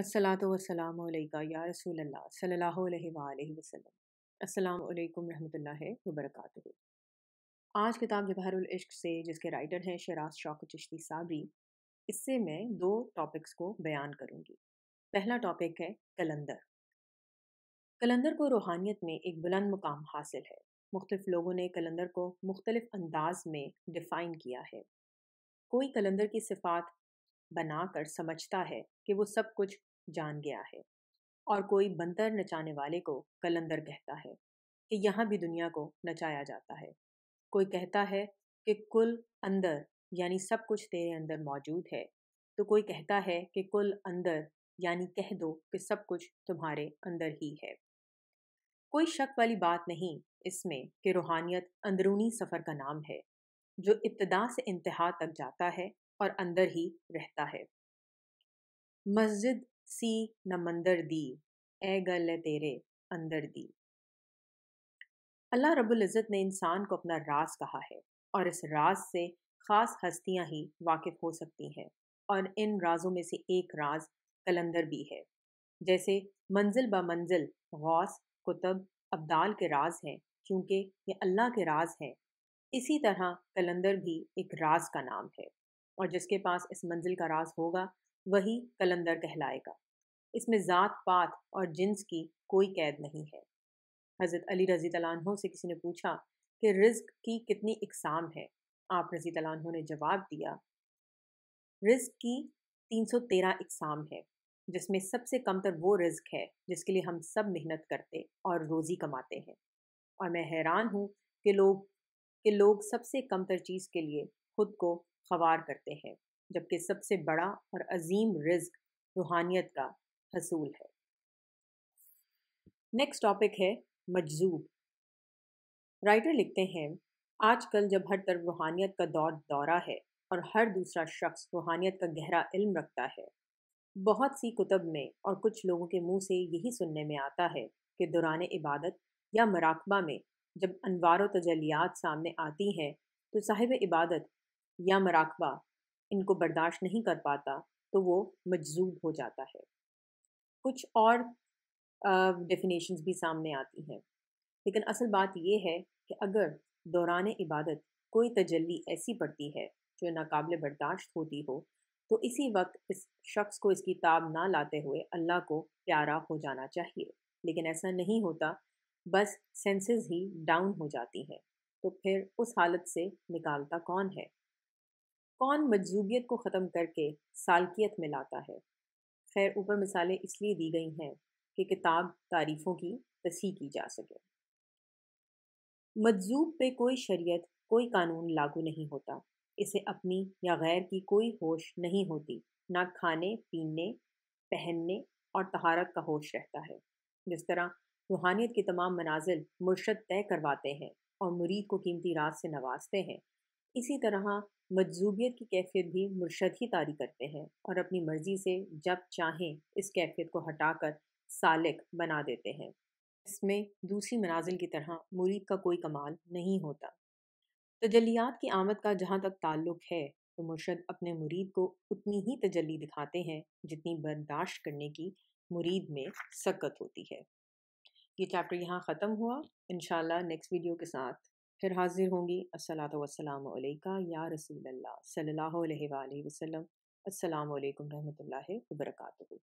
अस्सलातु वस्सलामु अलैका या रसूल अल्लाह सल्लल्लाहु अलैहि वआलिहि वसल्लम। अस्सलामु अलैकुम रहमतुल्लाहि व बरकातुहू। आज किताब जवाहरुल इश्क से जिसके राइटर हैं शराज शौकत चिश्ती साबरी, इससे मैं दो टॉपिक्स को बयान करूंगी। पहला टॉपिक है कलंदर। कलंदर को रूहानियत में एक बुलंद मुकाम हासिल है। मुख्तलिफ लोगों ने कलंदर को मुख्तलिफ अंदाज में डिफ़ाइन किया है। कोई कलंदर की सिफ़ात बनाकर समझता है कि वो सब कुछ जान गया है, और कोई बंतर नचाने वाले को कलंदर कहता है कि यहाँ भी दुनिया को नचाया जाता है। कोई कहता है कि कुल अंदर यानी सब कुछ तेरे अंदर मौजूद है, तो कोई कहता है कि कुल अंदर यानी कह दो कि सब कुछ तुम्हारे अंदर ही है। कोई शक वाली बात नहीं इसमें कि रूहानियत अंदरूनी सफ़र का नाम है जो इब्तिदा से इंतहा तक जाता है और अंदर ही रहता है। मस्जिद सी न मंदर दी, ए गल तेरे अंदर दी। अल्लाह रब्बुल इज़्ज़त ने इंसान को अपना राज कहा है, और इस राज से ख़ास हस्तियां ही वाकिफ़ हो सकती हैं, और इन राजों में से एक राज कलंदर भी है। जैसे मंजिल ब मंजिल गौस कुतब अब्दाल के राज हैं, क्योंकि ये अल्लाह के राज हैं। इसी तरह कलंदर भी एक राज का नाम है, और जिसके पास इस मंजिल का राज होगा वही कलंदर कहलाएगा। इसमें ज़ात पात और जिन्स की कोई कैद नहीं है। हज़रत अली रज़ी तआला अन्हु से किसी ने पूछा कि रिज़्क़ की कितनी इक़साम है। आप रज़ी तआला अन्हु ने जवाब दिया, रिज़्क़ की 313 इक़साम है, जिसमें सबसे कमतर वो रिज़्क़ है जिसके लिए हम सब मेहनत करते और रोज़ी कमाते हैं। और मैं हैरान हूँ कि लोग सबसे कमतर चीज़ के लिए खुद को ख़वार करते हैं, जबकि सबसे बड़ा और अजीम रिज़्क़ रूहानियत का हसूल है। नेक्स्ट टॉपिक है मजजूब। राइटर लिखते हैं, आजकल जब हर तरफ रूहानियत का दौरा है और हर दूसरा शख्स रूहानियत का गहरा इल्म रखता है, बहुत सी कुतब में और कुछ लोगों के मुंह से यही सुनने में आता है कि दौरान इबादत या मराकबा में जब अनवार व तजलियात सामने आती हैं, तो साहिब इबादत या मराकबा इनको बर्दाश्त नहीं कर पाता, तो वो मजजूब हो जाता है। कुछ और डेफिनेशंस भी सामने आती हैं, लेकिन असल बात यह है कि अगर दौरान इबादत कोई तजल्ली ऐसी पड़ती है जो नाकाबिल बर्दाश्त होती हो, तो इसी वक्त इस शख्स को इसकी ताब ना लाते हुए अल्लाह को प्यारा हो जाना चाहिए। लेकिन ऐसा नहीं होता, बस सेंसेस ही डाउन हो जाती हैं। तो फिर उस हालत से निकालता कौन है? कौन मजजूबियत को ख़त्म करके सालकियत में लाता है? खैर, ऊपर मिसालें इसलिए दी गई हैं कि किताब तारीफ़ों की तस्हीह की जा सके। मजजूब पे कोई शरीयत कोई कानून लागू नहीं होता। इसे अपनी या गैर की कोई होश नहीं होती। ना खाने पीने, पहनने और तहारत का होश रहता है। जिस तरह रूहानियत के तमाम मनाजिल मुर्शद तय करवाते हैं और मुरीद को कीमती राज से नवाजते हैं, इसी तरह मजजूबियत की कैफियत भी मुर्शद ही तारी करते हैं और अपनी मर्जी से जब चाहें इस कैफियत को हटाकर सालिक बना देते हैं। इसमें दूसरी मनाजिल की तरह मुरीद का कोई कमाल नहीं होता। तजल्लियात की आमद का जहाँ तक ताल्लुक है, तो मुर्शद अपने मुरीद को उतनी ही तजल्ली दिखाते हैं जितनी बर्दाश्त करने की मुरीद में सकत होती है। ये चैप्टर यहाँ ख़त्म हुआ। इंशाल्लाह नेक्स्ट वीडियो के साथ फिर हाजिर होंगी। अस्सलातु वस्सलामु अलैका या रसूल अल्लाह सल्लल्लाहु अलैहि वसल्लम। अस्सलामु अलैकुम रहमतुल्लाहि व बरकातुहू।